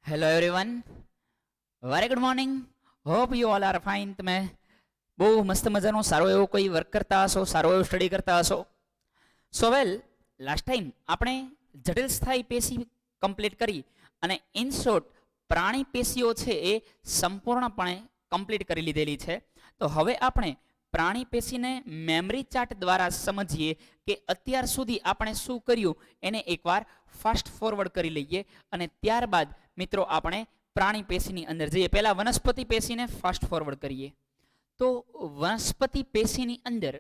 Hello everyone, very good morning. Hope you all are fine. તમે બહુ મસ્ત મજાનો સારો એવો કોઈ વર્ક કરતા હશો, સારો એવો સ્ટડી કરતા હશો. સો વેલ, લાસ્ટ ટાઈમ આપણે જટિલ સ્થાયી પેશી કમ્પ્લીટ કરી અને ઇન શોર્ટ પ્રાણી પેશીઓ છે એ સંપૂર્ણપણે કમ્પ્લીટ કરી લીધેલી છે. તો હવે આપણે પ્રાણી પેશીને મેમરી ચાર્ટ દ્વારા સમજીએ કે અત્યાર સુધી આપણે શું કર્યું એને એકવાર ફાસ્ટ ફોરવર્ડ કરી લઈએ અને ત્યારબાદ મિત્રો આપણે પ્રાણી પેશીની અંદર જઈએ. પહેલા વનસ્પતિ પેશીને ફાસ્ટ ફોરવર્ડ કરીએ. તો વનસ્પતિ પેશીની અંદર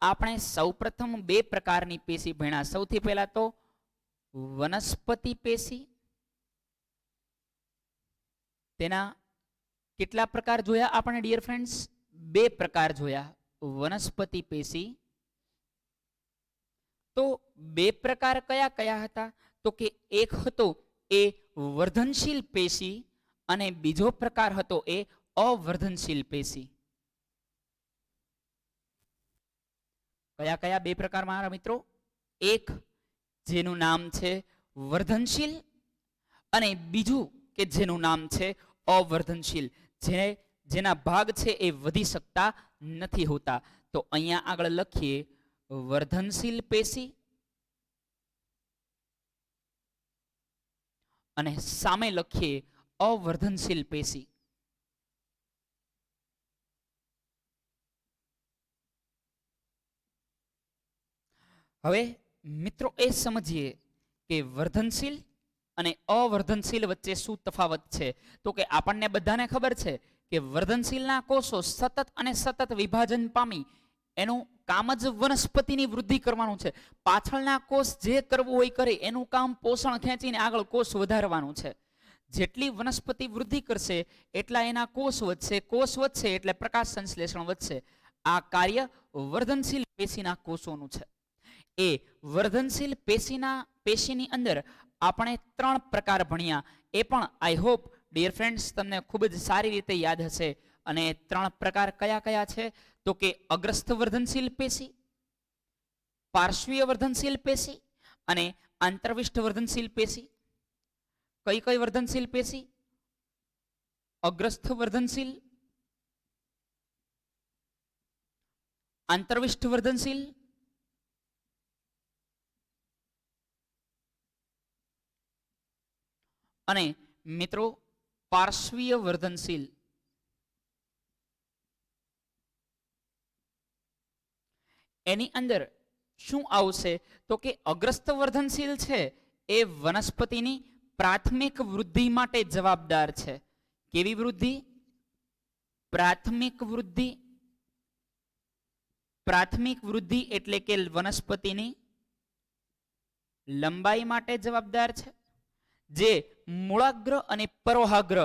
આપણે સૌપ્રથમ બે પ્રકારની પેશી ભણ્યા. સૌથી પહેલા તો વનસ્પતિ પેશી, તેના કેટલા પ્રકાર જોયા આપણે ડિયર ફ્રેન્ડ્સ? બે પ્રકાર જોયા વનસ્પતિ પેશી. તો બે પ્રકાર કયા કયા હતા? તો કે એક હતો એ વર્ધનશીલ પેશી અને બીજો પ્રકાર હતો એ અવર્ધનશીલ પેશી. કયા કયા બે પ્રકાર મારા મિત્રો? એક જેનું નામ છે વર્ધનશીલ અને બીજું કે જેનું નામ છે અવર્ધનશીલ, જેના ભાગ છે એ વધી શકતા નથી હોતા. તો અહીંયા આગળ લખીએ વર્ધનશીલ પેશી અને સામે લખીએ અવર્ધનશીલ પેશી. હવે મિત્રો એ સમજીએ કે વર્ધનશીલ અને અવર્ધનશીલ વચ્ચે શું તફાવત છે. તો કે આપણને બધાને ખબર છે કે વર્ધનશીલના કોષો સતત અને સતત વિભાજન પામી એનું કામ જ વનસ્પતિની વૃદ્ધિ કરવાનું છે. પાછળના કોષ જે કરવું હોય કરે, એનું કામ પોષણ ખેંચીને આગળ કોષ વધારવાનું છે. જેટલી વનસ્પતિ વૃદ્ધિ કરશે એટલા એના કોષ વધશે, કોષ વધશે એટલે પ્રકાશ સંશ્લેષણ વધશે. આ કાર્ય વર્ધનશીલ પેશીના કોષોનું છે. એ વર્ધનશીલ પેશીની અંદર આપણે ત્રણ પ્રકાર ભણ્યા. એ પણ આઈ હોપ ડિયર ફ્રેન્ડ્સ તમને ખૂબ જ સારી રીતે યાદ હશે. અને ત્રણ પ્રકાર કયા કયા છે? તો કે અગ્રસ્થ વર્ધનશીલ પેશી, પાર્શ્વીય વર્ધનશીલ પેશી અને આંતરવિષ્ઠ વર્ધનશીલ પેશી. કઈ કઈ વર્ધનશીલ પેશી? અગ્રસ્થ વર્ધનશીલ, આંતરવિષ્ઠ વર્ધનશીલ અને મિત્રો પાર્શ્વીય વર્ધનશીલ. એની અંદર શું આવશે? તો કે અગ્રસ્થ વર્ધનશીલ છે એ વનસ્પતિની પ્રાથમિક વૃદ્ધિ માટે જવાબદાર છે. કેવી વૃદ્ધિ? પ્રાથમિક વૃદ્ધિ. પ્રાથમિક વૃદ્ધિ એટલે કે વનસ્પતિની લંબાઈ માટે જવાબદાર છે. જે મૂળાગ્ર અને પરોહાગ્ર,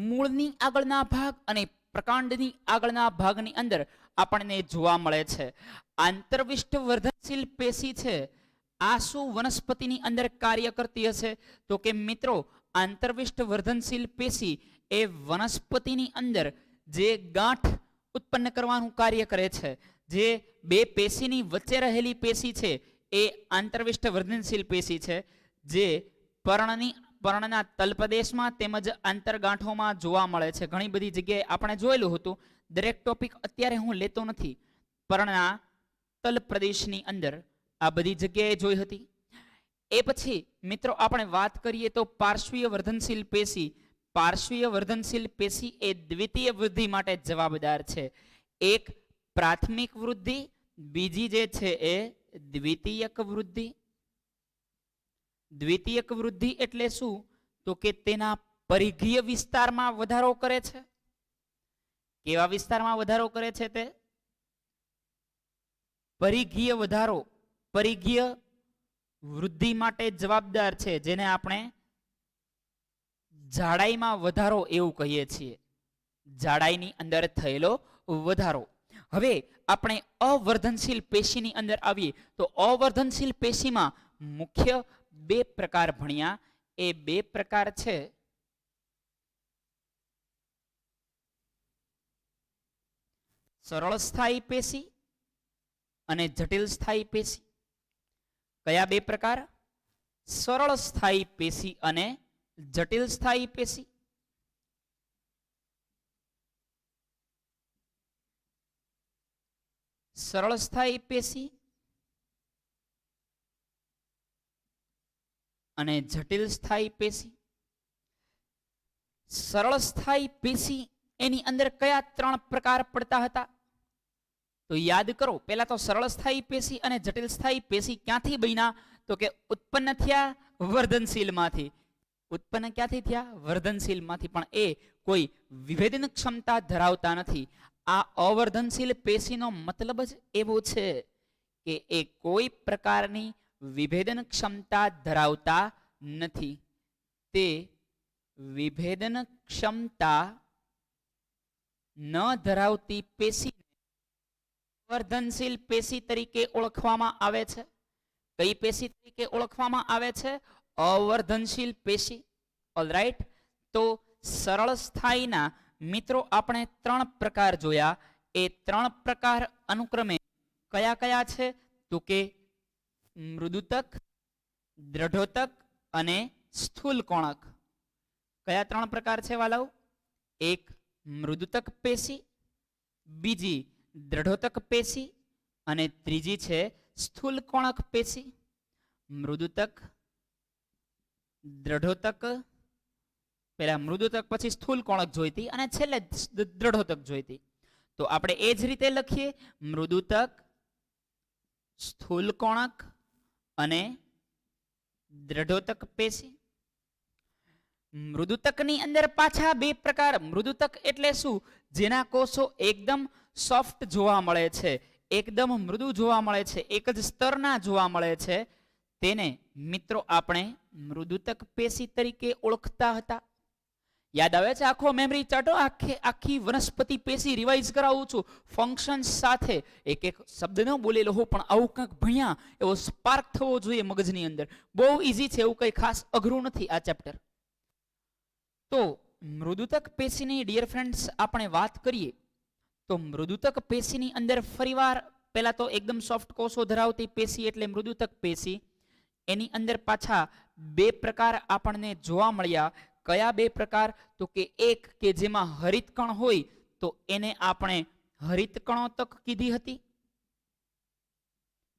મૂળની આગળના ભાગ અને પ્રકાંડની આગળના ભાગની અંદર આપણને જોવા મળે છે. આંતરવિષ્ઠ વર્ધનશીલ પેશી છે, આ શું વનસ્પતિની અંદર કાર્ય કરતી હશે? તો કે મિત્રો આંતરવિષ્ઠ વર્ધનશીલ પેશી એ વનસ્પતિની અંદર જે ગાંઠ ઉત્પન્ન કરવાનું કાર્ય કરે છે. જે બે પેશીની વચ્ચે રહેલી પેશી છે એ આંતરવિષ્ઠ વર્ધનશીલ પેશી છે, જે પર્ણના તલપ્રદેશમાં તેમજ આંતરગાંઠોમાં જોવા મળે છે. ઘણી બધી જગ્યાએ આપણે જોયેલું હતું. દરેક ટોપિક અત્યારે હું લેતો નથી. પર્ણના તલપ્રદેશની અંદર આ બધી જગ્યાએ જોઈ હતી. એ પછી મિત્રો આપણે વાત કરીએ તો પાર્શ્વીય વર્ધનશીલ પેશી. પાર્શ્વીય વર્ધનશીલ પેશી એ દ્વિતીય વૃદ્ધિ માટે જવાબદાર છે. એક પ્રાથમિક વૃદ્ધિ, બીજી જે છે એ દ્વિતીયક વૃદ્ધિ. દ્વિતીયક વૃદ્ધિ એટલે શું? તો કે તેના પરિઘીય વિસ્તારમાં વધારો કરે છે. કેવા વિસ્તારમાં વધારો કરે છે? તે પરિઘીય વધારો, પરિઘીય વૃદ્ધિ માટે જવાબદાર છે, જેને આપણે જાડાઈમાં વધારો એવું કહીએ છીએ. જાડાઈની અંદર થયેલો વધારો. હવે આપણે અવર્ધનશીલ પેશીની અંદર આવીએ તો અવર્ધનશીલ પેશીમાં મુખ્ય બે પ્રકાર ભણ્યા. એ બે પ્રકાર છે સરળ સ્થાયી પેશી અને જટિલ સ્થાયી પેશી. કયા બે પ્રકાર? સરળ સ્થાયી પેશી અને જટિલ સ્થાયી પેશી, સરળ સ્થાયી પેશી અને જટિલ સ્થાયી પેશી. સરળ સ્થાયી પેશી એની અંદર કયા ત્રણ પ્રકાર પડતા હતા? તો યાદ કરો, પહેલા તો સરળ સ્થાયી પેશી અને જટિલ સ્થાયી પેશી ક્યાંથી બન્યા? તો કે ઉત્પન્ન થયા વર્ધનશીલમાંથી. ઉત્પન્ન ક્યાંથી થયા? વર્ધનશીલમાંથી. પણ એ કોઈ વિભેદન ક્ષમતા ધરાવતા નથી. આ અવર્ધનશીલ પેશીનો મતલબ જ એવો છે કે એ કોઈ પ્રકારની વિભેદન ક્ષમતા ધરાવતા નથી. તે વિભેદન ક્ષમતા ન ધરાવતી પેશી અવર્ધનશીલ પેશી તરીકે ઓળખવામાં આવે છે. કઈ પેશી તરીકે ઓળખવામાં આવે છે? અવર્ધનશીલ પેશી. ઓલરાઈટ. તો સરળ સ્થાયીના મિત્રો આપણે ત્રણ પ્રકાર જોયા. એ ત્રણ પ્રકાર અનુક્રમે કયા કયા છે? તો કે મૃદુતક, દ્રઢોતક અને સ્થૂલ કોણક. કયા ત્રણ પ્રકાર છે વાલાઓ? એક મૃદુતક પેશી, બીજી દ્રઢોતક પેશી અને ત્રીજી છે સ્થૂલ કોણક પેશી. મૃદુતક, દ્રઢોતક, પહેલા મૃદુતક પછી સ્થૂલ કોણક જોઈતી અને છેલ્લે દ્રઢોતક જોઈતી. તો આપણે એ જ રીતે લખીએ, મૃદુતક, સ્થૂલ કોણક અને દ્રઢોતક પેશી. મૃદુતકની અંદર પાછા બે પ્રકાર. મૃદુતક એટલે શું? જેના કોષો એકદમ સોફ્ટ જોવા મળે છે, એકદમ મૃદુ જોવા મળે છે, એક જ સ્તરના જોવા મળે છે. તેને મિત્રો આપણે મૃદુતક પેશી તરીકે ઓળખતા હતા. યાદ આવે છે? આખો મેમરી ચાર્ટ, આખી વનસ્પતિ પેશી રિવાઇઝ કરાવું છું ફંક્શન સાથે. એક એક શબ્દ ન બોલેલો હો પણ આવું કંઈક ભણ્યા એવો સ્પાર્ક થવો જોઈએ મગજની અંદર. બહુ ઈઝી છે, એવું કંઈ ખાસ અઘરું નથી આ ચેપ્ટર. તો મૃદુતક પેશીની ડિયર ફ્રેન્ડ્સ આપણે વાત કરીએ તો મૃદુતક પેશીની અંદર ફરીવાર પહેલા તો એકદમ સોફ્ટ કોષો ધરાવતી પેશી એટલે મૃદુતક પેશી. એની અંદર પાછા બે પ્રકાર આપણને જોવા મળ્યા. કયા બે પ્રકાર? તો કે એક કે જેમાં હરિતકણ હોય તો એને આપણે હરિતકણોતક કીધી હતી.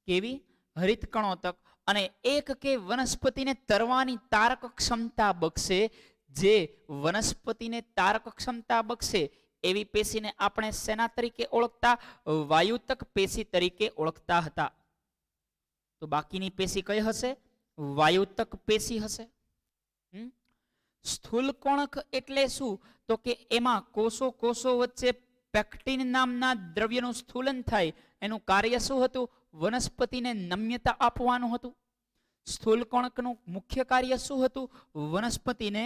કેવી? હરિતકણોતક. અને એક કે વનસ્પતિને તરવાની તારક ક્ષમતા બક્ષે, જે વનસ્પતિને તારક ક્ષમતા બક્ષે એવી પેશીને આપણે શેના તરીકે ઓળખતા? વાયુતક પેશી તરીકે ઓળખતા હતા. તો બાકીની પેશી કઈ હશે? વાયુતક પેશી હશે. સ્થૂલ કોણક એટલે શું? તો કે એમાં કોષો વચ્ચે પેક્ટિન નામના દ્રવ્યનું સ્થૂલન થાય. એનું કાર્ય શું હતું? વનસ્પતિને નમ્યતા આપવાનું હતું. સ્થૂલ કોણકનું મુખ્ય કાર્ય શું હતું? વનસ્પતિને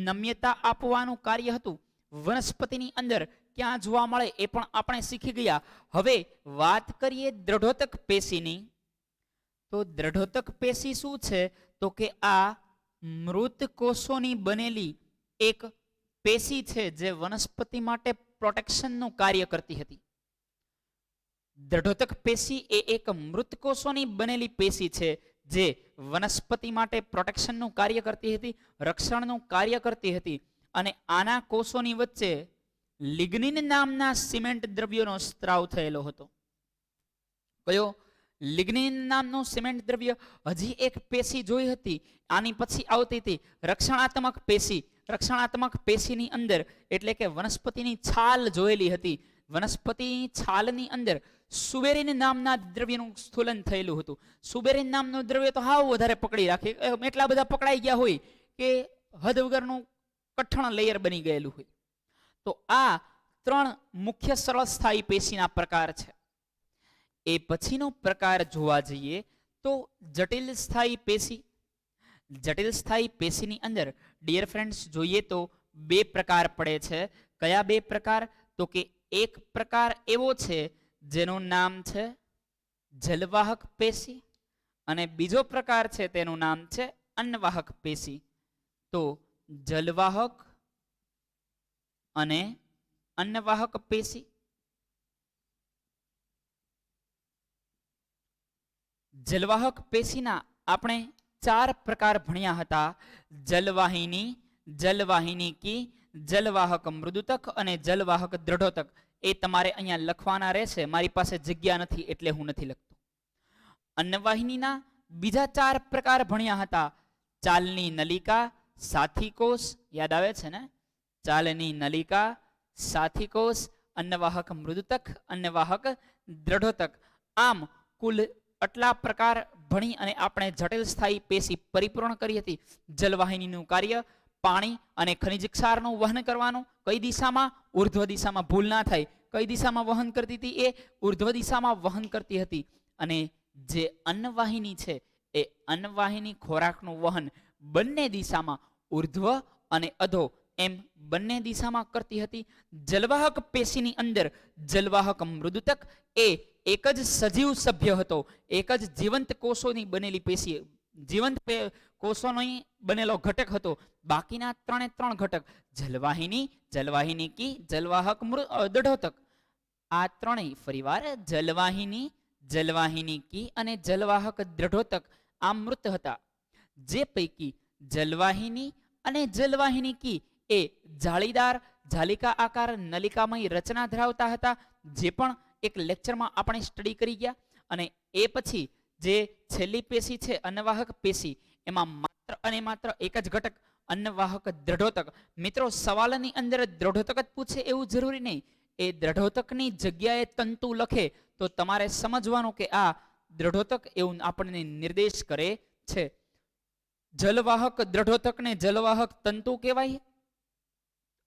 નમ્યતા આપવાનું કાર્ય હતું. વનસ્પતિની અંદર ક્યાં જોવા મળે એ પણ આપણે શીખી ગયા. હવે વાત કરીએ દ્રઢોતક પેશીની. તો દ્રઢોતક પેશી શું છે? તો કે આ મૃત કોષોની બનેલી એક પેશી છે જે વનસ્પતિ માટે પ્રોટેક્શનનું કાર્ય કરતી હતી. દ્રઢોતક પેશી એ એક મૃત કોષોની બનેલી પેશી છે જે વનસ્પતિ માટે પ્રોટેક્શનનું કાર્ય કરતી હતી, રક્ષણનું કાર્ય કરતી હતી. અને આના કોષોની વચ્ચે લિગ્નિન નામના સિમેન્ટ દ્રવ્યનો સ્ત્રાવ થયેલો હતો. કયો? લિગ્નિન નામનું સિમેન્ટ દ્રવ્ય. હજી એક પેશી જોઈ હતી, આની પછી આવતી હતી રક્ષણાત્મક પેશી. રક્ષણાત્મક પેશીની અંદર એટલે કે વનસ્પતિની છાલ જોયેલી હતી. વનસ્પતિની છાલની અંદર સુબેરીન નામના દ્રવ્યનું સ્થૂલન થયેલું હતું. સુબેરીન નામનું દ્રવ્ય તો હાવ વધારે પકડી રાખે, એટલા બધા પકડાઈ ગયા હોય કે હદ વગરનું કઠણ લેયર બની ગયેલું હોય. તો આ ત્રણ મુખ્ય સરળ સ્થાયી પેશીના પ્રકાર છે. એ પછીનો પ્રકાર જોવા જઈએ તો જટિલ સ્થાયી પેશી. જટિલ સ્થાયી પેશીની અંદર ડિયર ફ્રેન્ડ્સ જોઈએ તો બે પ્રકાર પડે છે. કયા બે પ્રકાર? તો કે એક પ્રકાર એવો છે જેનું નામ છે જલવાહક પેશી અને બીજો પ્રકાર છે તેનું નામ છે અન્નવાહક પેશી. તો જલવાહક અને અન્નવાહક પેશી. જલવાહક પેશીના આપણે ચાર પ્રકાર ભણ્યા હતા: જલવાહિની, જલવાહિનીકી, જલવાહક મૃદુતક અને જલવાહક દ્રઢોતક. એ તમારે અહીંયા લખવાના રહેશે. મારી પાસે જગ્યા નથી એટલે હું નથી લખતો. અન્નવાહિનીના બીજા ચાર પ્રકાર ભણ્યા હતા: ચાલની નલિકા, સાથીકોષ, યાદ આવે છે ને? ચાલની નલિકા, સાથીકોષ, અન્નવાહક મૃદુતક, અન્નવાહક દ્રઢોતક. આમ કુલ આટલા પ્રકાર ભણી અને આપણે જટિલ સ્થાયી પેશી પરિપૂર્ણ કરી હતી. જલવાહિનીનું કાર્ય પાણી અને ખનિજ ક્ષારનું વહન કરવાનું. કઈ દિશામાં? ઉર્ધ્વ દિશામાં. ભૂલ ના થાય. કઈ દિશામાં વહન કરતી હતી? એ ઉર્ધ્વ દિશામાં વહન કરતી હતી. અને જે અન્નવાહિની છે એ અન્નવાહિની ખોરાકનું વહન બંને દિશામાં, ઉર્ધ્વ અને અધો એમ બંને દિશામાં કરતી હતી. જલવાહક પેશીની અંદર જલવાહક મૃદુતક એ એક જ સજીવ સભ્ય હતો. એક જ જીવંત કોષોની બનેલી પેશી, જીવંત કોષોનો બનેલો ઘટક હતો. બાકીના ત્રણે ત્રણ ઘટક જલવાહિની, જલવાહિનીકી, જલવાહક દ્રઢોતક, આ ત્રણેય ફરીવાર જલવાહિની, જલવાહિનીકી અને જલવાહક દ્રઢોતક આ મૃત હતા. જે પૈકી જલવાહિની અને જલવાહિનીકી એ જાળીદાર જાલિકા આકાર નલિકામય રચના ધરાવતા હતા, જે પણ એક લેક્ચરમાં આપણે સ્ટડી કરી ગયા. અને એ પછી જે છેલ્લી પેશી છે અન્નવાહક પેશી, એમાં માત્ર અને માત્ર એક જ ઘટક અન્નવાહક દ્રઢોતક. મિત્રો સવાલની અંદર દ્રઢોતક જ પૂછે એવું જરૂરી નહીં. એ દ્રઢોતકની જગ્યાએ તંતુ લખે તો તમારે સમજવાનું કે આ દ્રઢોતક એવું આપણને નિર્દેશ કરે છે. જલવાહક દ્રઢોતકને જલવાહક તંતુ કહેવાય,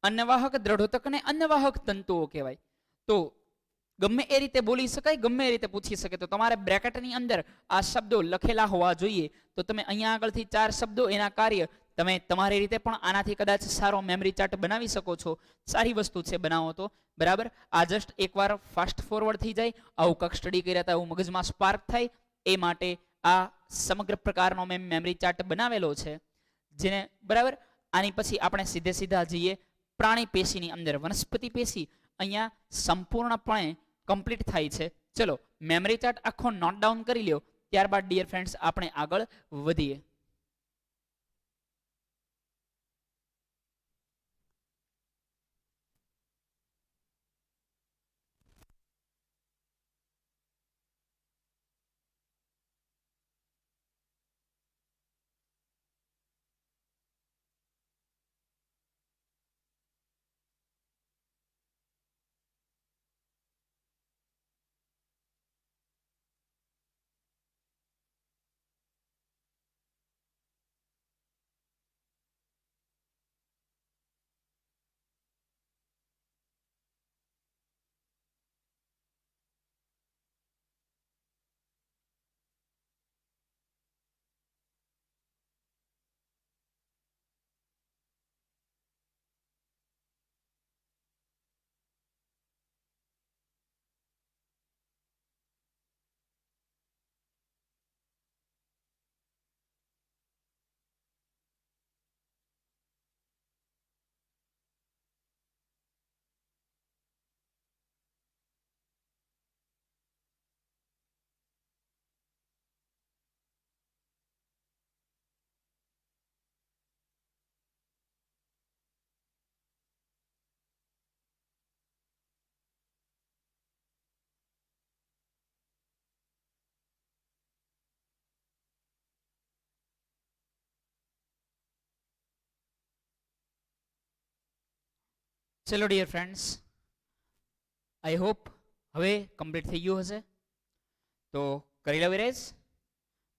અન્નવાહક દ્રઢોતકને અન્નવાહક તંતુઓ કહેવાય. તો ગમે એ રીતે બોલી શકાય, ગમે એ રીતે પૂછી શકે. તો તમારે બ્રેકેટની અંદર આ શબ્દો લખેલા હોવા જોઈએ. તો તમે અહીંયા આગળથી ચાર શબ્દો, એના કાર્ય તમે તમારી રીતે પણ આનાથી કદાચ સારો મેમરી ચાર્ટ બનાવી શકો છો. સારી વસ્તુ છે, બનાવો તો બરાબર. આ જસ્ટ એકવાર ફાસ્ટ ફોરવર્ડ થઈ જાય, આવું કંઈક સ્ટડી કર્યા હતા એવું મગજમાં સ્પાર્ક થાય, એ માટે આ સમગ્ર પ્રકારનો મેં મેમરી ચાર્ટ બનાવેલો છે. જેને બરાબર આની પછી આપણે સીધે સીધા જઈએ પ્રાણી પેશીની અંદર. વનસ્પતિ પેશી અહીંયા સંપૂર્ણપણે કમ્પ્લીટ થાય છે. ચલો મેમરી ચાર્ટ આખો નોટ ડાઉન કરી લ્યો, ત્યારબાદ ડિયર ફ્રેન્ડ્સ આપણે આગળ વધીએ. ચલો ડિયર ફ્રેન્ડ્સ, આઈ હોપ હવે કમ્પ્લીટ થઈ ગયું હશે. તો કરી લો રેસ.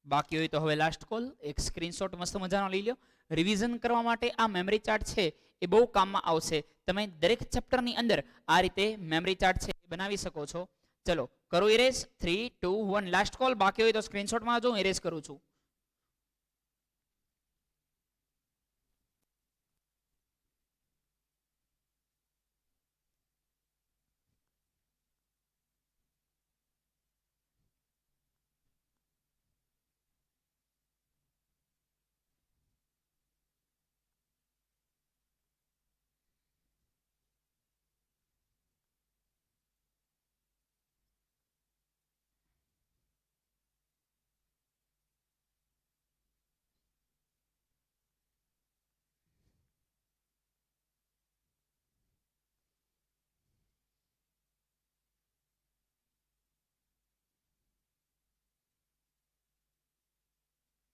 બાકી હોય તો હવે લાસ્ટ કોલ, એક સ્ક્રીનશોટ મસ્ત મજાનો લઈ લો. રિવિઝન કરવા માટે આ મેમરી ચાર્ટ છે એ બહુ કામમાં આવશે. તમે દરેક ચેપ્ટરની અંદર આ રીતે મેમરી ચાર્ટ છે એ બનાવી શકો છો. ચલો કરો ઇરેઝ. 3, 2, 1 last call. બાકી હોય તો સ્ક્રીનશોટમાં જો ઇરેઝ કરું છું.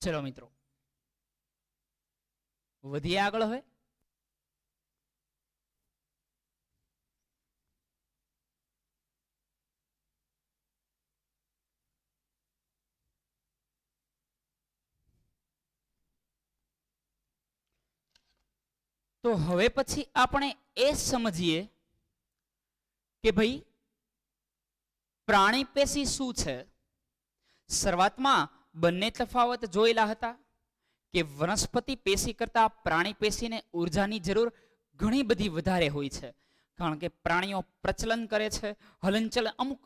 ચલો મિત્રો વધીએ આગળ હવે. તો હવે પછી આપણે એ સમજીએ કે ભાઈ પ્રાણી પેશી શું છે. શરૂઆતમાં બંને તફાવત જોયેલા હતા કે વનસ્પતિ પેશી કરતા પ્રાણી પેશીને ઉર્જાની જરૂર ઘણી બધી વધારે હોય છે, કારણ કે પ્રાણીઓ પ્રચલન કરે છે, હલનચલન. અમુક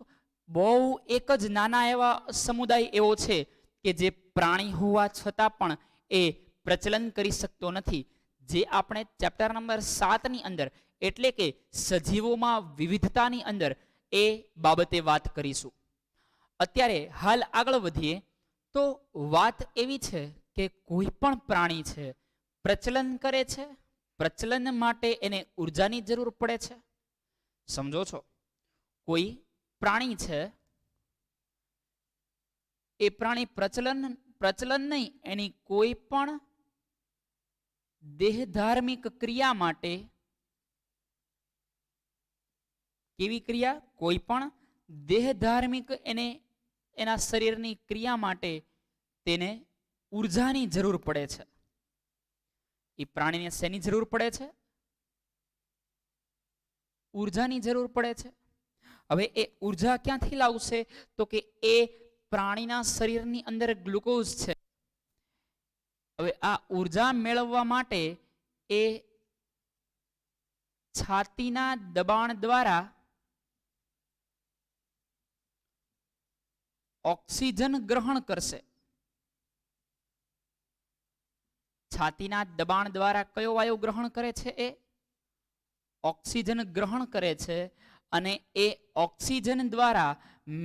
બહુ એક જ નાના એવા સમુદાય એવો છે કે જે પ્રાણી હોવા છતાં પણ એ પ્રચલન કરી શકતો નથી, જે આપણે ચેપ્ટર નંબર 7 ની અંદર એટલે કે સજીવોમાં વિવિધતાની અંદર એ બાબતે વાત કરીશું. અત્યારે હાલ આગળ વધીએ તો વાત એવી છે કે કોઈ પણ પ્રાણી છે પ્રચલન કરે છે, પ્રચલન માટે એને ઉર્જાની જરૂર પડે છે. સમજો છો? કોઈ પ્રાણી છે, એ પ્રાણી પ્રચલન નહીં, એની કોઈ પણ દેહધાર્મિક ક્રિયા માટે, કેવી ક્રિયા? કોઈ પણ દેહધાર્મિક એના શરીરની ક્રિયા માટે તેને ઉર્જાની જરૂર પડે છે. એ પ્રાણીને શેની જરૂર પડે છે? ઉર્જાની જરૂર પડે છે. હવે એ ઉર્જા ક્યાંથી લાવશે? તો કે એ પ્રાણીના શરીરની અંદર ગ્લુકોઝ છે. હવે આ ઉર્જા મેળવવા માટે એ છાતીના દબાણ દ્વારા ઓક્સિજન ગ્રહણ કરશે. છાતીના દબાણ દ્વારા કયો વાયુ ગ્રહણ કરે છે? એ ઓક્સિજન ગ્રહણ કરે છે. અને એ ઓક્સિજન દ્વારા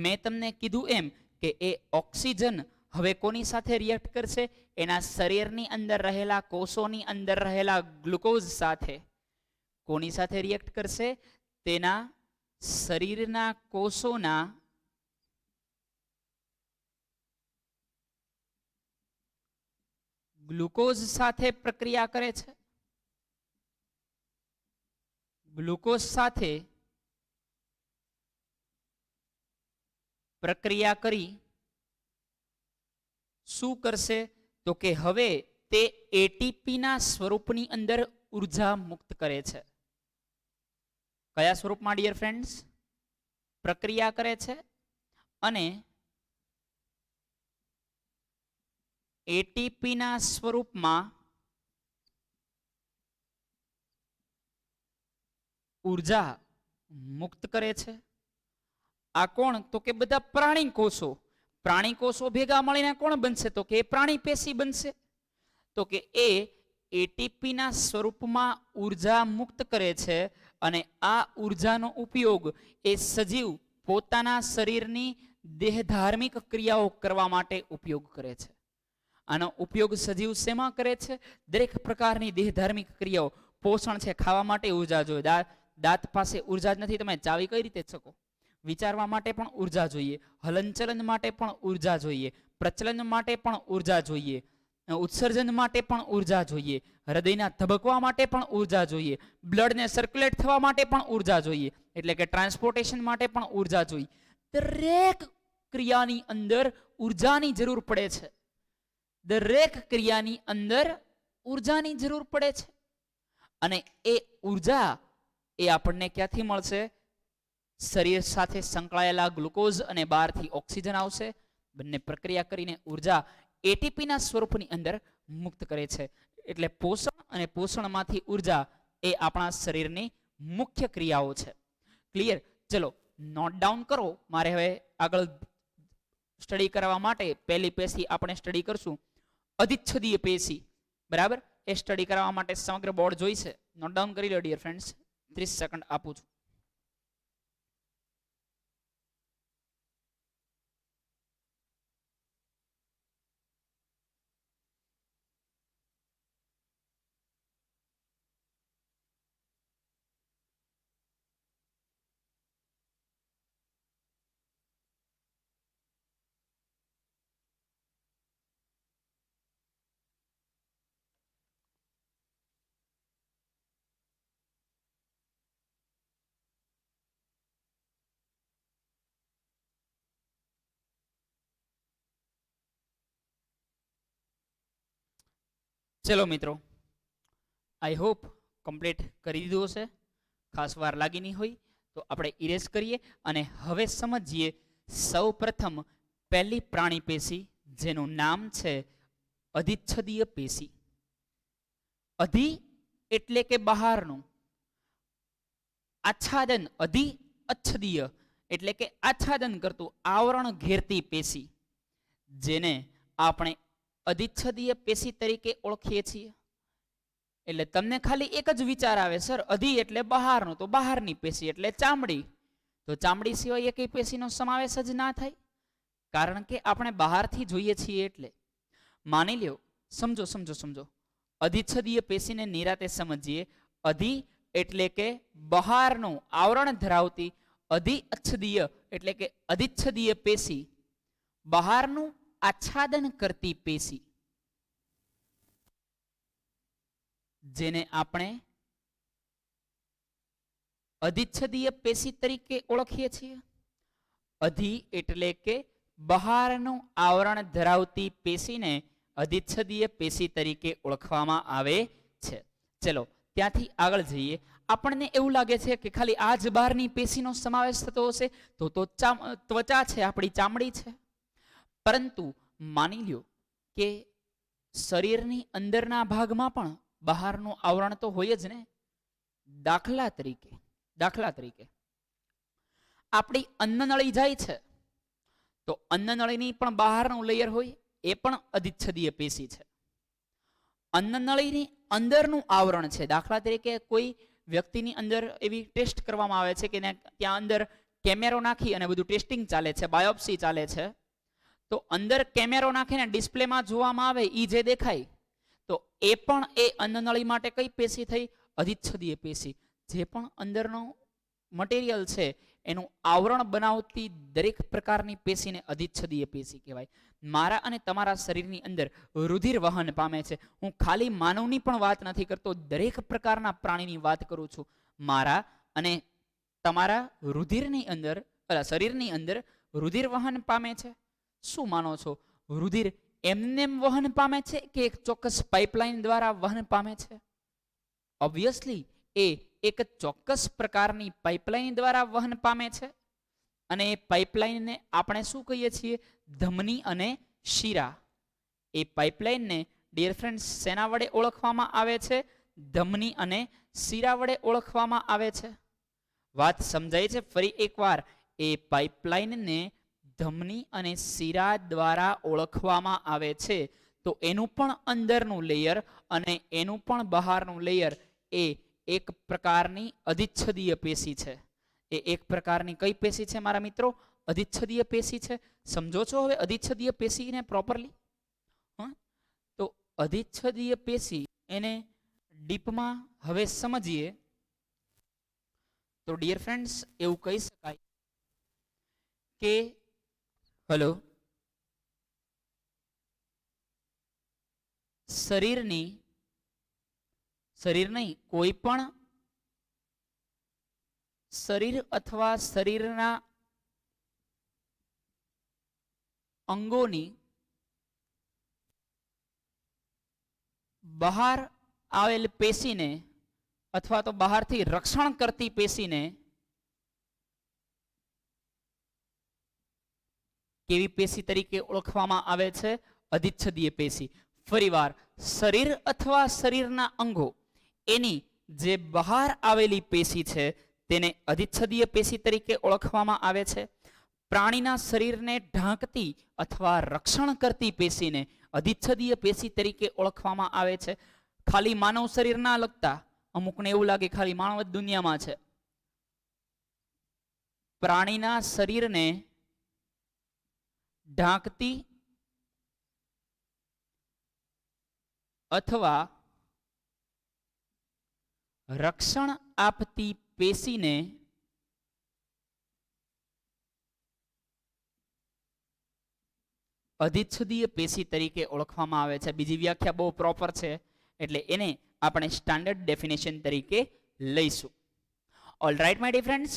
મેં તમને કીધું એમ કે એ ઓક્સિજન હવે કોની સાથે રિએક્ટ કરશે? એના શરીરની અંદર રહેલા કોષોની અંદર રહેલા ગ્લુકોઝ સાથે. કોની સાથે રિએક્ટ કરશે? તેના શરીરના કોષોના ગ્લુકોઝ સાથે પ્રક્રિયા કરે છે. ગ્લુકોઝ સાથે પ્રક્રિયા કરી શું કરશે? તો કે હવે તે એટીપીના સ્વરૂપની અંદર ઉર્જા મુક્ત કરે છે. કયા સ્વરૂપમાં ડિયર ફ્રેન્ડ્સ? પ્રક્રિયા કરે છે અને એટીપીના સ્વરૂપમાં ઉર્જા મુક્ત કરે છે. આ કોણ? તો કે બધા પ્રાણી કોષો. પ્રાણી કોષો ભેગા મળીને કોણ બનશે? તો કે પ્રાણી પેશી બનશે. તો કે એ એટીપીના સ્વરૂપમાં ઉર્જા મુક્ત કરે છે અને આ ઉર્જાનો ઉપયોગ એ સજીવ પોતાના શરીરની દેહધાર્મિક ક્રિયાઓ કરવા માટે ઉપયોગ કરે છે. આનો ઉપયોગ સજીવ શેમાં કરે છે? દરેક પ્રકારની દેહધાર્મિક ક્રિયાઓ. પોષણ છે, ખાવા માટે ઉર્જા જોઈએ. દાંત પાસે ઉર્જા જ નથી, તમે ચાવી કઈ રીતે શકો? વિચારવા માટે પણ ઉર્જા જોઈએ, હલનચલન માટે પણ ઉર્જા જોઈએ, પ્રચલન માટે પણ ઉર્જા જોઈએ, ઉત્સર્જન માટે પણ ઉર્જા જોઈએ, હૃદયના ધબકવા માટે પણ ઉર્જા જોઈએ, બ્લડને સર્ક્યુલેટ થવા માટે પણ ઉર્જા જોઈએ, એટલે કે ટ્રાન્સપોર્ટેશન માટે પણ ઉર્જા જોઈએ. દરેક ક્રિયાની અંદર ઉર્જાની જરૂર પડે છે. દરેક ક્રિયાની અંદર ઉર્જાની જરૂર પડે છે અને એ ઉર્જા એ આપણને ક્યાંથી મળશે? શરીર સાથે સંકળાયેલા ગ્લુકોઝ અને બહારથી ઓક્સિજન આવશે. બંને પ્રક્રિયા કરીને ઉર્જા એટીપીના સ્વરૂપની અંદર મુક્ત કરે છે. એટલે પોષણ અને પોષણમાંથી ઉર્જા એ આપણા શરીરની મુખ્ય ક્રિયાઓ છે. ક્લિયર? ચલો નોટ ડાઉન કરો. મારે હવે આગળ સ્ટડી કરવા માટે પહેલી પેશી આપણે સ્ટડી કરશું અધિચ્છદીય પેશી. બરાબર? એ સ્ટડી કરવા માટે સમગ્ર બોર્ડ જોઈશે. નોટ ડાઉન કરી લો ડિયર ફ્રેન્ડ્સ. 30 સેકન્ડ આપું છું. ચલો મિત્રો, આઈ હોપ કમ્પ્લીટ કરી દીધું હશે, ખાસ વાર લાગી નહીં હોય તો આપણે ઇરેઝ કરીએ અને હવે સમજીએ સૌ પ્રથમ પહેલી પ્રાણી પેશી જેનું નામ છે અધિચ્છદીય પેશી. અધિ એટલે કે બહારનું, આચ્છાદન, અધિ અચ્છદીય એટલે કે આચ્છાદન કરતું, આવરણ ઘેરતી પેશી, જેને આપણે અધિચ્છદીય પેશી તરીકે ઓળખીએ છીએ. એટલે તમને ખાલી એક જ વિચાર આવે, સર અધિ એટલે બહારનું, તો બહારની પેશી એટલે ચામડી, તો ચામડી સિવાય એકેય પેશીનો સમાવેશ જ ના થાય, કારણ કે આપણે બહારથી જોઈએ છીએ. એટલે માની લ્યો, સમજો સમજો સમજો, અધિચ્છદીય પેશીને નિરાતે સમજીએ. અધિ એટલે કે બહારનું આવરણ ધરાવતી, અધિ અચ્છદીય એટલે કે અધિચ્છદીય પેશી, બહારનું આચ્છાદન કરતી પેશી, જેને આપણે અધિચ્છદીય પેશી તરીકે ઓળખીએ છીએ. અધિ એટલે કે બહારનું આવરણ ધરાવતી પેશીને અધિચ્છદીય પેશી તરીકે ઓળખવામાં આવે છે. ચલો ત્યાંથી આગળ જઈએ. આપણને એવું લાગે છે કે ખાલી આ જ બહારની પેશીનો સમાવેશ થતો હશે, તો ત્વચા છે, આપણી ચામડી છે. પરંતુ માની લ્યો કે શરીરની અંદરના ભાગમાં પણ બહારનું આવરણ તો હોય જ ને. દાખલા તરીકે આપણી અન્નનળી જાય છે, તો અન્નનળીની પણ બહારનું લેયર હોય, એ પણ અધિચ્છદીય પેશી છે. અન્નનળીની અંદરનું આવરણ છે, દાખલા તરીકે કોઈ વ્યક્તિની અંદર એવી ટેસ્ટ કરવામાં આવે છે કે ત્યાં અંદર કેમેરો નાખી અને બધું ટેસ્ટિંગ ચાલે છે, બાયોપ્સી ચાલે છે, તો અંદર કેમેરો નાખીને ડિસ્પ્લેમાં જોવામાં આવે, એ જે દેખાય, તો એ પણ એ અન્નનળી માટે કઈ પેશી થઈ? અધિચ્છદીય પેશી. જે પણ અંદરનો મટીરિયલ છે એનું આવરણ બનાવતી દરેક પ્રકારની પેશીને અધિચ્છદીય પેશી કહેવાય. મારા અને તમારા શરીરની અંદર રુધિર વહન પામે છે. હું ખાલી માનવની પણ વાત નથી કરતો, દરેક પ્રકારના પ્રાણીની વાત કરું છું. મારા અને તમારા રુધિરની અંદર, શરીરની અંદર રુધિર વહન પામે છે. શું માનો છો? રુધિર એમને વહન પામે છે કે એક ચોક્કસ પાઇપલાઇન દ્વારા વહન પામે છે? ઓબ્વિયસલી એ એક ચોક્કસ પ્રકારની પાઇપલાઇન દ્વારા વહન પામે છે. અને એ પાઇપલાઇનને આપણે શું કહીએ છીએ? ધમની અને શિરા. એ પાઇપલાઇનને ડિયર ફ્રેન્ડ્સ શેના વડે ઓળખવામાં આવે છે? ધમની અને શિરા વડે ઓળખવામાં આવે છે. વાત સમજાય છે? ફરી એકવાર, એ પાઇપલાઇનને ધમની અને શિરા દ્વારા ઓળખવામાં આવે છે. તો એનું પણ અંદરનું લેયર અને એનું પણ બહારનું લેયર એ એક પ્રકારની અધિચ્છદીય પેશી છે. એ એક પ્રકારની કઈ પેશી છે મારા મિત્રો? અધિચ્છદીય પેશી છે. સમજો છો હવે અધિચ્છદીય પેશીને પ્રોપરલી? તો અધિચ્છદીય પેશી એને ડીપમાં હવે સમજીએ તો ડિયર ફ્રેન્ડ્સ એવું કહી શકાય કે હલો, શરીર નહીં, કોઈ પણ શરીર અથવા શરીરના અંગોની બહાર આવેલ પેશીને અથવા તો બહારથી રક્ષણ કરતી પેશીને કેવી પેશી તરીકે ઓળખવામાં આવે છે? અધિચ્છદીય પેશી. ફરીવાર, શરીર અથવા શરીરના અંગો એની જે બહાર આવેલી પેશી છે તેને અધિચ્છદીય પેશી તરીકે ઓળખવામાં આવે છે. પ્રાણીના શરીરને ઢાંકતી અથવા રક્ષણ કરતી પેશીને અધિચ્છદીય પેશી તરીકે ઓળખવામાં આવે છે. ખાલી માનવ શરીર ના લગતા, અમુકને એવું લાગે ખાલી માનવ જ દુનિયામાં છે. પ્રાણીના શરીરને ઢાંકતી અથવા રક્ષણ આપતી પેશીને અધિચ્છદીય પેશી તરીકે ઓળખવામાં આવે છે. બીજી વ્યાખ્યા બહુ પ્રોપર છે એટલે એને આપણે સ્ટાન્ડર્ડ ડેફિનેશન તરીકે લઈશું. All right my dear friends,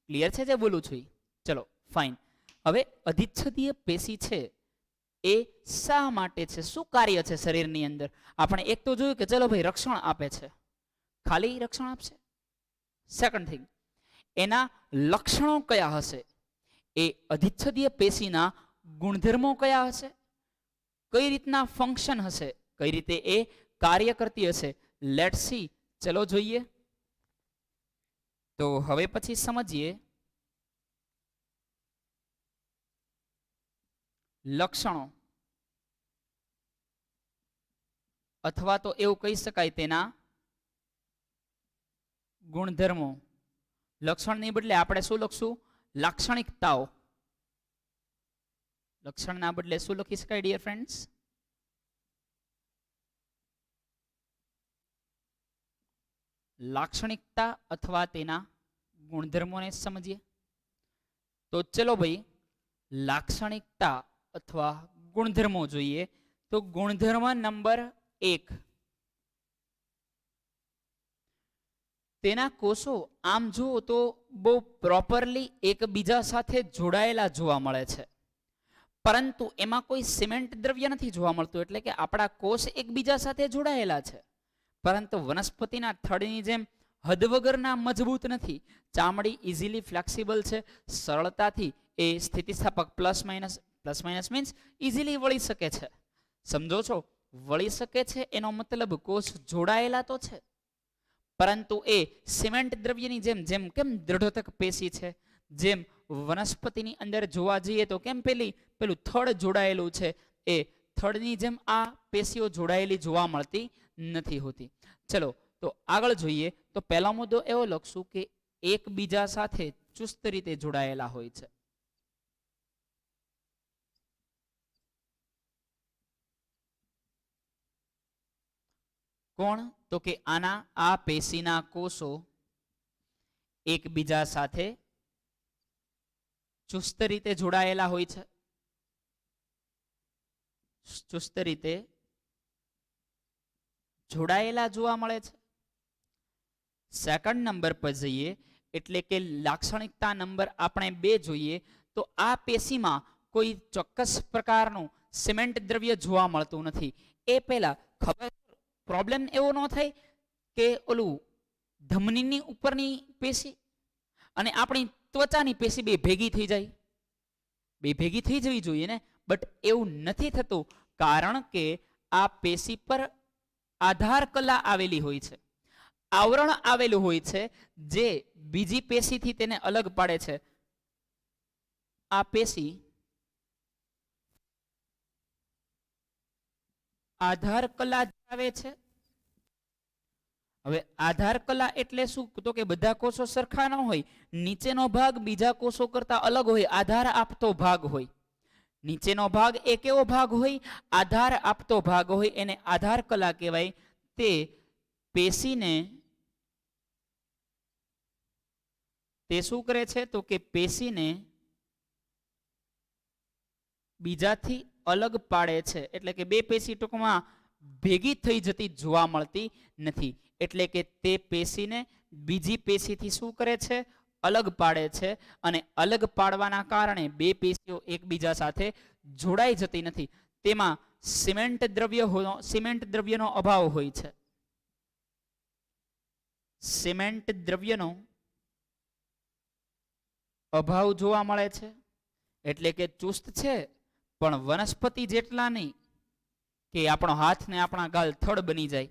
clear છે જે બોલું છું? ચલો ફાઇન. હવે અધિચ્છદીય પેશી છે એ શા માટે છે, શું કાર્ય છે શરીરની અંદર? આપણે એક તો જોયું કે ચલો ભાઈ રક્ષણ આપે છે, ખાલી રક્ષણ આપશે. સેકન્ડ થિંગ, એના લક્ષણો કયા હશે? એ અધિચ્છદીય પેશીના ગુણધર્મો કયા હશે? કઈ રીતના ફંક્શન હશે? કઈ રીતે એ કાર્ય કરતી હશે? લેટ્સ સી, ચલો જોઈએ. તો હવે પછી સમજીએ લક્ષણો, અથવા તો એવું કહી શકાય તેના ગુણધર્મો. લક્ષણની બદલે આપણે શું લખશું? લાક્ષણિકતાઓ. લક્ષણના બદલે શું લખી શકાય ડિયર ફ્રેન્ડ્સ? લાક્ષણિકતા અથવા તેના ગુણધર્મોને સમજીએ. તો ચલો ભાઈ લાક્ષણિકતા અથવા ગુણધર્મો જોઈએ. તો ગુણધર્મ નંબર 1, તેના કોષો આમ જુઓ તો બહુ પ્રોપરલી એકબીજા સાથે જોડાયેલા જોવા મળે છે, પરંતુ એમાં કોઈ સિમેન્ટ દ્રવ્ય નથી જોવા મળતું. એટલે કે આપણા કોષ એકબીજા સાથે જોડાયેલા છે, પરંતુ વનસ્પતિના થડની જેમ હદ વગરના મજબૂત નથી. ચામડી ઇઝીલી ફ્લેક્સિબલ છે, સરળતાથી એ સ્થિતિસ્થાપક પ્લસ માઇનસ મીન્સ ઇઝીલી વળી શકે છે. સમજો છો? વળી શકે છે એનો મતલબ કોષ જોડાયેલા તો છે, પરંતુ એ સિમેન્ટ દ્રવ્યની જેમ કેમ દૃઢોતક પેશી છે, જેમ વનસ્પતિની અંદર જોવા જઈએ તો કેમ પેલું થડ જોડાયેલું છે, એ થડની જેમ આ પેશીઓ જોડાયેલી જોવા મળતી નથી હોતી. ચલો તો આગળ જોઈએ. તો પહેલો મુદ્દો એવો લખશું કે એકબીજા સાથે ચુસ્ત રીતે જોડાયેલા હોય છે. કોણ? તો કે આ પેશીના કોષો એકબીજા સાથે ચુસ્ત રીતે જોડાયેલા હોય છે. ચુસ્ત રીતે જોડાયેલા જોવા મળે છે. સેકન્ડ નંબર પર જઈએ એટલે કે લાક્ષણિકતા નંબર આપણે 2 જોઈએ. તો આ પેશીમાં કોઈ ચોક્કસ પ્રકારનું સિમેન્ટ દ્રવ્ય જોવા મળતું નથી. એ પહેલા ખબર પ્રોબ્લેમ એવો ન થાય કે ઓલું ધમનીની ઉપરની પેશી અને આપણી ત્વચાની પેશી બે ભેગી થઈ જાય. બે ભેગી થઈ જવી જોઈએ ને, બટ એવું નથી થતું, કારણ કે આ પેશી પર આધાર કલા આવેલી હોય છે, આવરણ આવેલું હોય છે, જે બીજી પેશીથી તેને અલગ પાડે છે. આ પેશી આધાર કલા ધરાવે છે. હવે આધાર કલા એટલે શું? તો કે બધા કોષો સરખા ન હોય, નીચેનો ભાગ બીજા કોષો કરતા અલગ હોય, આધાર આપતો ભાગ હોય. નીચેનો ભાગ એ કેવો ભાગ હોય? આધાર આપતો ભાગ હોય, એને આધાર કલા કહેવાય. તે પેશીને તે શું કરે છે? તો કે પેશીને બીજાથી અલગ પાડે છે. એટલે કે બે પેશી ટૂંકમાં ભેગી થઈ જતી જોવા મળતી નથી. એટલે કે તે પેશીને બીજી પેશીથી શું કરે છે? અલગ પાડે છે. અને અલગ પાડવાના કારણે બે પેશીઓ એકબીજા સાથે જોડાઈ જતી નથી. તેમાં સિમેન્ટ દ્રવ્યનો અભાવ હોય છે. સિમેન્ટ દ્રવ્યનો અભાવ જોવા મળે છે. એટલે કે ચુસ્ત છે, પણ વનસ્પતિ જેટલા નહીં કે આપણો હાથ ને આપણા ગાલ થડ બની જાય.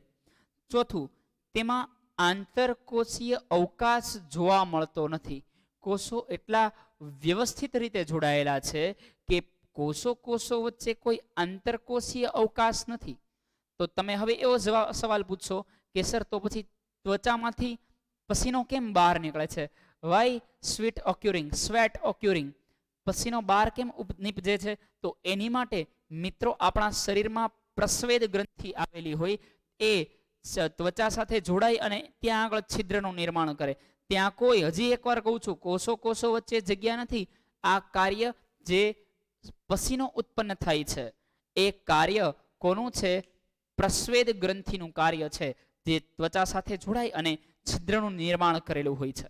ચોથું, તેમાં આંતરકોષીય અવકાશ જોવા મળતો નથી. કોષો એટલા વ્યવસ્થિત રીતે જોડાયેલા છે કે કોષો વચ્ચે કોઈ આંતરકોષીય અવકાશ નથી. તો તમે હવે એવો સવાલ પૂછશો કે સર તો પછી ત્વચામાંથી પસીનો કેમ બહાર નીકળે છે? વાય સ્વેટ ઓક્યુરિંગ, પસીનો બહાર કેમ નીપજે છે? તો એની માટે મિત્રો આપણા શરીરમાં પ્રસ્વેદ ગ્રંથિ આવેલી હોય, એ ત્વચા સાથે જોડાઈ અને ત્યાં આગળ છિદ્રનું નિર્માણ કરે. ત્યાં કોઈ, હજી એકવાર કહું છું, કોષો વચ્ચે જગ્યા નથી. આ કાર્ય જે પસીનો ઉત્પન્ન થાય છે એ કાર્ય કોનું છે? પ્રસ્વેદ ગ્રંથિનું કાર્ય છે, જે ત્વચા સાથે જોડાઈ અને છિદ્રનું નિર્માણ કરેલું હોય છે.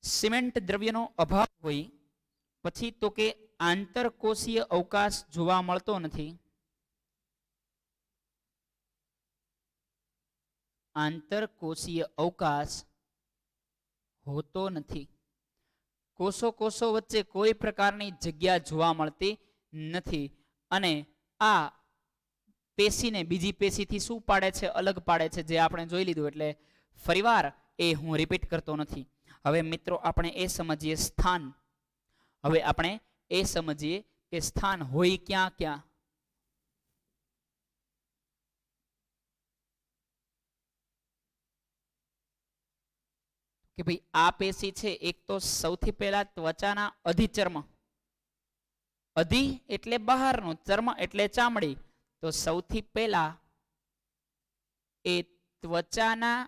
સિમેન્ટ દ્રવ્યનો અભાવ હોય. પછી તો કે આંતરકોષીય અવકાશ જોવા મળતો નથી. આંતરકોષીય અવકાશ હોતો નથી. કોષો કોષો વચ્ચે કોઈ પ્રકારની જગ્યા જોવા મળતી નથી. અને આ પેશીને બીજી પેશીથી શું પાડે છે? અલગ પાડે છે, જે આપણે જોઈ લીધું. એટલે ફરીવાર એ હું રિપીટ કરતો નથી. હવે મિત્રો આપણે એ સમજીએ સ્થાન. હવે આપણે એ સમજીએ કે સ્થાન હોય ક્યાં ક્યાં. કે ભાઈ આ પેશી છે એક તો સૌથી પહેલા ત્વચાના અધિચર્મ. અધિ એટલે બહારનું, ચર્મ એટલે ચામડી. તો સૌથી પહેલા એ ત્વચાના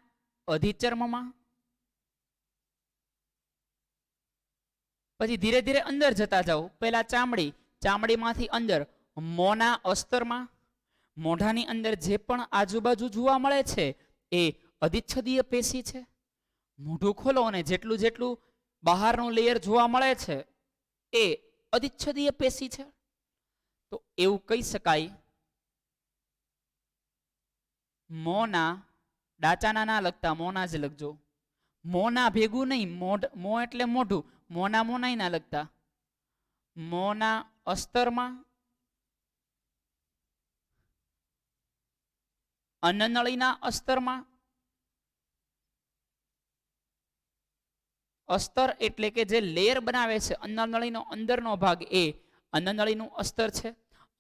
અધિચર્મમાં, પછી ધીરે ધીરે અંદર જતા જાઓ. પહેલા ચામડી, ચામડીમાંથી અંદર મોંના અસ્તરમાં. મોઢાની અંદર જે પણ આજુબાજુ જોવા મળે છે એ અધિચ્છદીય પેશી છે. મોઢું ખોલો અને જેટલું જેટલું બહારનું લેયર જોવા મળે છે એ અધિચ્છદીય પેશી છે. તો એવું કહી શકાય મોંના, ડાચાના ના લખતા, મોંના જ લખજો. મોંના ભેગું નહીં, મોં એટલે મોઢું. મોંના મોંના ના લખતા. મોંના અસ્તરમાં, અન્નનળીના અસ્તરમાં. અસ્તર એટલે કે જે લેયર બનાવે છે અન્નનળીનો અંદરનો ભાગ, એ અન્નનળીનું અસ્તર છે.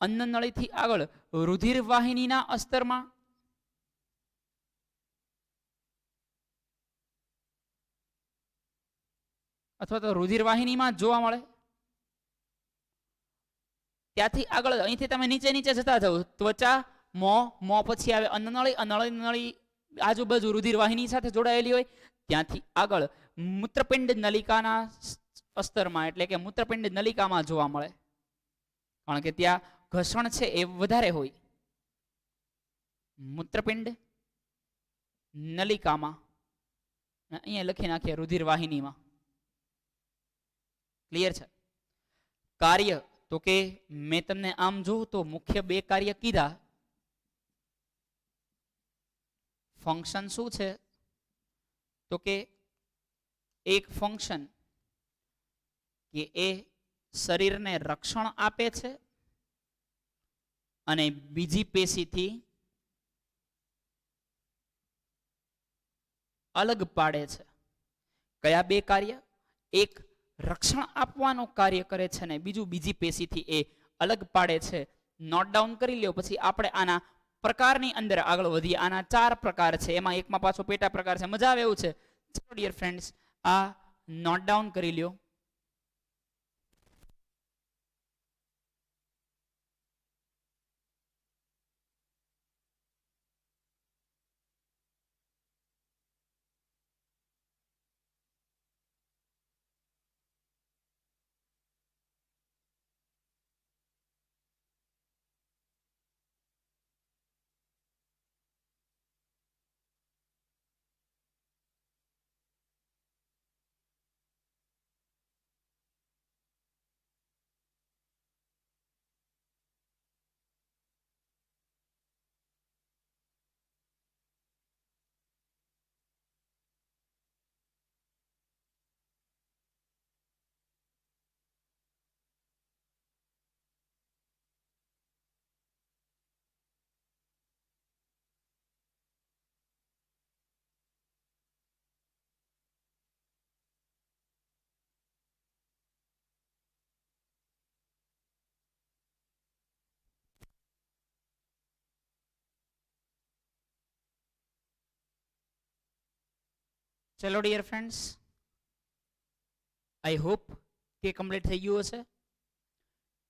અન્નનળીથી આગળ રુધિર વાહિનીના અસ્તરમાં, અથવા તો રુધિર વાહિનીમાં જોવા મળે. ત્યાંથી આગળ અહીંથી તમે નીચે નીચે જતા જાઓ. ત્વચા, મોં પછી આવે અન્નનળી, અન્નનળી આજુબાજુ રુધિર વાહિની સાથે જોડાયેલી હોય. ત્યાંથી આગળ મૂત્રપિંડ નલિકાના અસ્તરમાં, એટલે કે મૂત્રપિંડ નલિકામાં જોવા મળે. કારણ કે ત્યાં ઘર્ષણ છે એ વધારે હોય. મૂત્રપિંડ નલિકામાં, અહીંયા લખી નાખીએ રુધિર વાહિનીમાં. ક્લિયર છે? કાર્ય તો કે મેં તમને આમ જોઉં તો મુખ્ય બે કાર્ય કીધા. ફંક્શન શું છે? તો કે એક ફંક્શન કે એ શરીરને રક્ષણ આપે છે અને બીજી પેશીથી અલગ પાડે છે. કયા બે કાર્ય? એક રક્ષણ આપવાનું કાર્ય કરે છે ને બીજું બીજી પેશીથી એ અલગ પાડે છે. નોટ ડાઉન કરી લ્યો, પછી આપણે આના પ્રકારની અંદર આગળ વધીએ. આના 4 પ્રકાર છે, એમાં એકમાં પાછો પેટા પ્રકાર છે. મજા આવે એવું છે. ચલો ડિયર ફ્રેન્ડ્સ, આ નોટ ડાઉન કરી લ્યો. ચલો ડિયર ફ્રેન્ડ્સ, આઈ હોપ કે કમ્પ્લીટ થઈ ગયું હશે.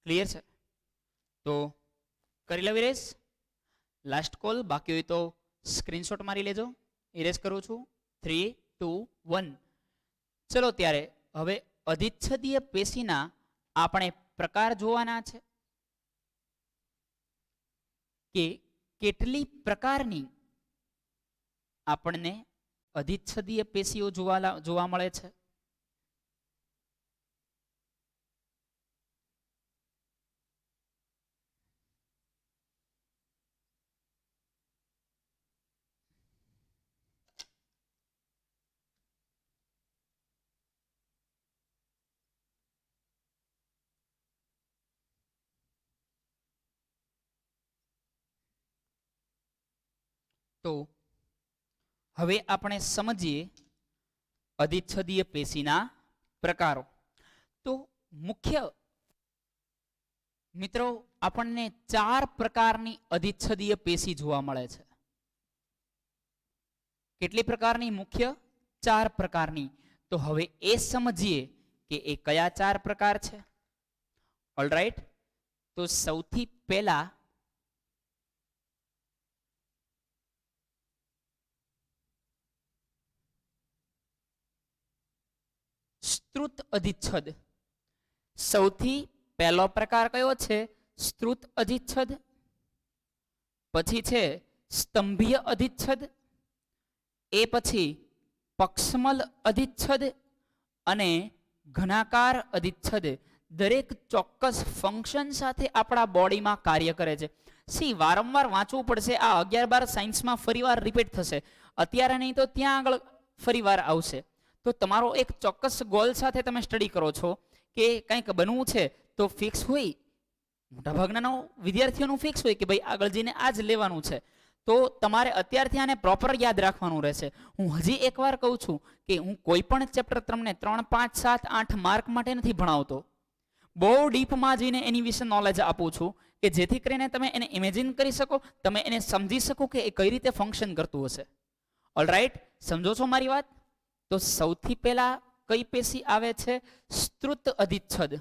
ક્લિયર છે? તો કરી લેવી રેસ. Last call. બાકી હોય તો સ્ક્રીનશોટ મારી લેજો. ઇરેઝ કરું છું. 3, 2, 1. ચલો ત્યારે હવે અધિચ્છદીય પેશીના આપણે પ્રકાર જોવાના છે કે કેટલી પ્રકારની આપણને અધિચ્છદીય પેશીઓ જોવા મળે છે. તો હવે આપણે સમજીએ અધિચ્છદીય પેશીના પ્રકારો. તો મુખ્ય મિત્રો આપણને 4 પ્રકારની અધિચ્છદીય પેશી જોવા મળે છે. કેટલી પ્રકારની? મુખ્ય 4 પ્રકારની. તો હવે એ સમજીએ કે એ કયા 4 પ્રકાર છે. ઓલરાઈટ, તો સૌથી પહેલા સ્ત્રુત અધિચ્છદ. સૌથી પહેલો પ્રકાર કયો છે? સ્ત્રુત અધિચ્છદ. પછી છે સ્તંભીય અધિચ્છદ, એ પછી પક્ષમલ અધિચ્છદ અને ઘનાકાર અધિચ્છદ. દરેક ચોક્કસ ફંક્શન સાથે આપણા બોડીમાં કાર્ય કરે છે. વારંવાર વાંચવું પડશે. આ 11-12 સાયન્સમાં ફરીવાર રિપીટ થશે. અત્યારે નહીં તો ત્યાં આગળ ફરીવાર આવશે. તો તમારો એક ચોક્કસ ગોલ સાથે તમે સ્ટડી કરો છો કે કંઈક બનવું છે, તો ફિક્સ હોય, મોટાભાગના વિદ્યાર્થીઓનું ફિક્સ હોય કે ભાઈ આગળ જઈને આ જ લેવાનું છે. તો તમારે અત્યારથી આને પ્રોપર યાદ રાખવાનું રહેશે. હું હજી એકવાર કહું છું કે હું કોઈ પણ ચેપ્ટર તમને 3, 5, 7, 8 માર્ક માટે નથી ભણાવતો. બહુ ડીપમાં જઈને એની વિશે નોલેજ આપું છું કે જેથી કરીને તમે એને ઇમેજિન કરી શકો, તમે એને સમજી શકો કે એ કઈ રીતે ફંક્શન કરતું હશે. ઓલરાઈટ, સમજો છો મારી વાત? તો સૌથી પહેલા કઈ પેશી આવે છે? સ્ત્રુત અધિચ્છદ.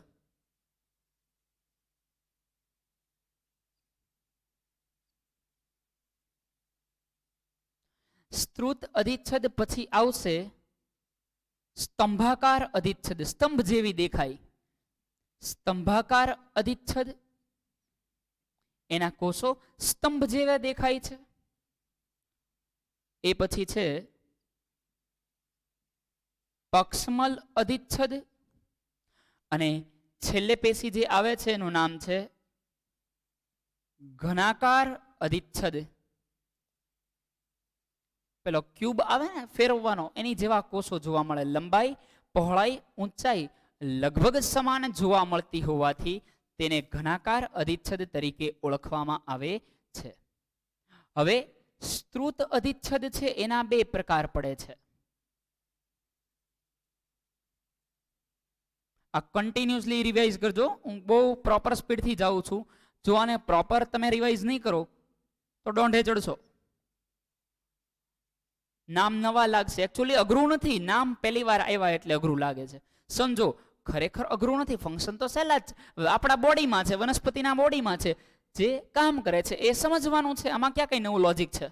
સ્ત્રુત અધિચ્છદ પછી આવશે સ્તંભાકાર અધિચ્છદ. સ્તંભ જેવી દેખાય, સ્તંભાકાર અધિચ્છદ. એના કોષો સ્તંભ જેવા દેખાય છે. એ પછી છે પક્ષમલ અધિચ્છદ અને છેલ્લે પેશી જે આવે છે એનું નામ છે ઘનાકાર અધિચ્છદ. પેલો ક્યુબ આવે ને ફેરવવાનો, એની જેવા કોષો જોવા મળે. લંબાઈ, પહોળાઈ, ઊંચાઈ લગભગ સમાન જોવા મળતી હોવાથી તેને ઘનાકાર અધિચ્છદ તરીકે ઓળખવામાં આવે છે. હવે સ્ત્રુત અધિચ્છદ છે એના 2 પ્રકાર પડે છે. આ કન્ટિન્યુઅસલી રિવાઇઝ કરજો. હું બહુ પ્રોપર સ્પીડથી જાઉં છું. જો આને પ્રોપર તમે રિવાઇઝ નહીં કરો તો ડોંઢે ચડશો. નામ નવા લાગશે. એકચ્યુઅલી અઘરું નથી. નામ પહેલી વાર આવ્યા એટલે અઘરું લાગે છે. સમજો, ખરેખર અઘરું નથી. ફંક્શન તો સહેલા જ આપણા બોડીમાં છે, વનસ્પતિના બોડીમાં છે. જે કામ કરે છે એ સમજવાનું છે. આમાં ક્યાં કઈ નવું લોજિક છે?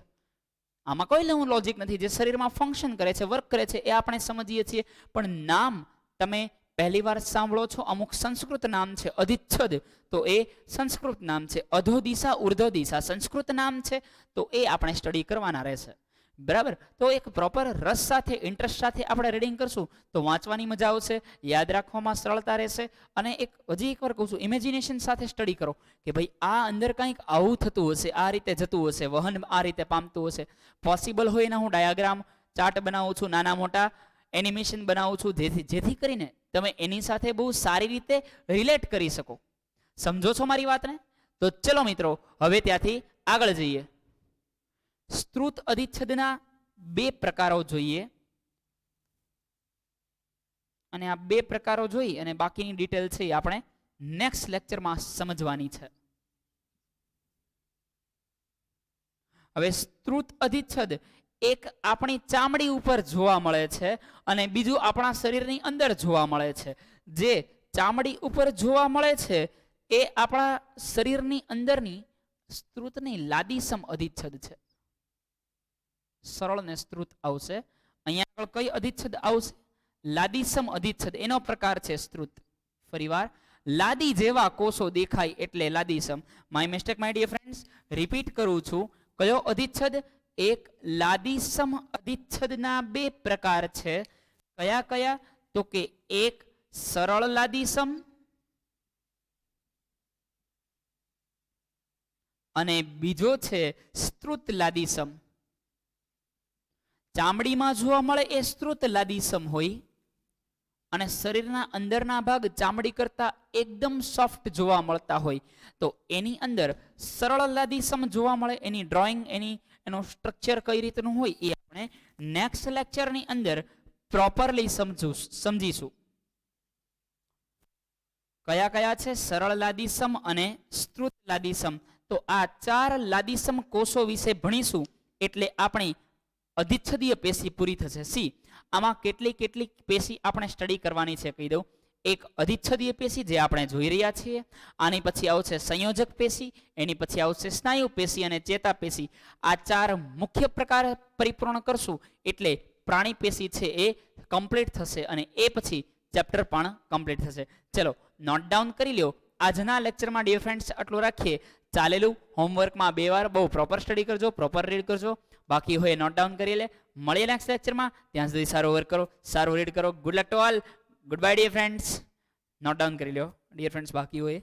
આમાં કોઈ નવું લોજિક નથી. જે શરીરમાં ફંક્શન કરે છે, વર્ક કરે છે, એ આપણે સમજીએ છીએ. પણ નામ તમે પહેલી વાર સાંભળો છો. અમુક સંસ્કૃત નામ છે અધિચ્છદ, તો એ સંસ્કૃત નામ છે. અધો દિશા, ઉર્ધ્વ દિશા સંસ્કૃત નામ છે. તો એ આપણે સ્ટડી કરવાના રહેશે. બરાબર? તો એક પ્રોપર રસ સાથે, ઇન્ટરેસ્ટ સાથે આપણે રીડિંગ કરશું તો વાંચવાની મજા આવશે, યાદ રાખવામાં સરળતા રહેશે. અને હજી એકવાર કહું છું, ઇમેજિનેશન સાથે સ્ટડી કરો કે ભાઈ આ અંદર કંઈક આવું થતું હશે, આ રીતે જતું હશે, વહન આ રીતે પામતું હશે. પોસિબલ હોય ને હું ડાયાગ્રામ, ચાર્ટ બનાવું છું, નાના મોટા એનિમેશન બનાવું છું, જેથી કરીને તમે એની સાથે બહુ સારી રીતે રિલેટ કરી શકો. સમજો છો મારી વાતને? તો ચલો મિત્રો, હવે ત્યાંથી આગળ જઈએ. સ્ત્રુત અધિચ્છદના 2 પ્રકારો જોઈએ અને આ 2 પ્રકારો જોઈ અને બાકીની ડિટેલ છે એ આપણે નેક્સ્ટ લેક્ચરમાં સમજવાની છે. હવે સ્ત્રુત અધિચ્છદ એક આપણી ચામડી ઉપર જોવા મળે છે અને બીજું આપણા શરીરની અંદર જોવા મળે છે. જે ચામડી ઉપર જોવા મળે છે એ આપણા શરીરની અંદરની સ્ત્રુતની લાદીસમ અધિચ્છદ છે. સરળ ને સ્ત્રુત આવશે. અહીંયા આગળ કઈ અધિચ્છદ આવશે? લાદીસમ અધિચ્છદ. એનો પ્રકાર છે સ્ત્રુત. ફરીવાર, લાદી જેવા કોષો દેખાય એટલે લાદીસમ. My mistake my dear friends. Repeat કરું છું. કયો અધિચ્છદ? એક લાદીસમ અધિચ્છદના 2 પ્રકાર છે. કયા કયા? તો કે એક સરળ લાદીસમ અને બીજો છે સ્ત્રુત લાદીસમ. ચામડીમાં જોવા મળે એ સ્ત્રુત લાદીસમ હોય અને શરીરના અંદરના ભાગ ચામડી કરતા એકદમ સોફ્ટ જોવા મળતા હોય તો એની અંદર સરળ લાદીસમ જોવા મળે. એની ડ્રોઈંગ, એની એનું સ્ટ્રક્ચર કઈ રીતનું હોય એ આપણે નેક્સ્ટ લેક્ચરની અંદર પ્રોપરલી સમજીશું. કયા કયા છે? સરળ લાદીસમ અને સ્ત્રુત લાદીસમ. તો આ 4 લાદીસમ કોષો વિશે ભણીશું એટલે આપણી અધિચ્છદીય પેશી પૂરી થશે. સી આમાં કેટલી પેશી આપણે સ્ટડી કરવાની છે કહી દઉં. એક અધિચ્છદીય પેશી જે આપણે જોઈ રહ્યા છીએ, આની પછી આવશે સંયોજક પેશી, એની પછી આવશે સ્નાયુ પેશી અને ચેતા પેશી. આ 4 મુખ્ય પ્રકાર પરિપૂર્ણ કરશું એટલે પ્રાણી પેશી છે એ કમ્પ્લીટ થશે અને એ પછી ચેપ્ટર પણ કમ્પ્લીટ થશે. ચલો નોટ ડાઉન કરી લ્યો. આજના લેક્ચરમાં ડિયર ફ્રેન્ડ્સ આટલું રાખીએ. ચાલેલું હોમવર્કમાં 2 વાર બહુ પ્રોપર સ્ટડી કરજો, પ્રોપર રીડ કરજો. બાકી હોય નોટ ડાઉન કરી લે. મળીએ નેક્સ્ટ લેક્ચરમાં. ત્યાં સુધી સારું વર્ક કરો, સારું રીડ કરો. Good luck to all. Good bye dear friends. Note down કરી લો ડિયર ફ્રેન્ડ્સ બાકી હોય.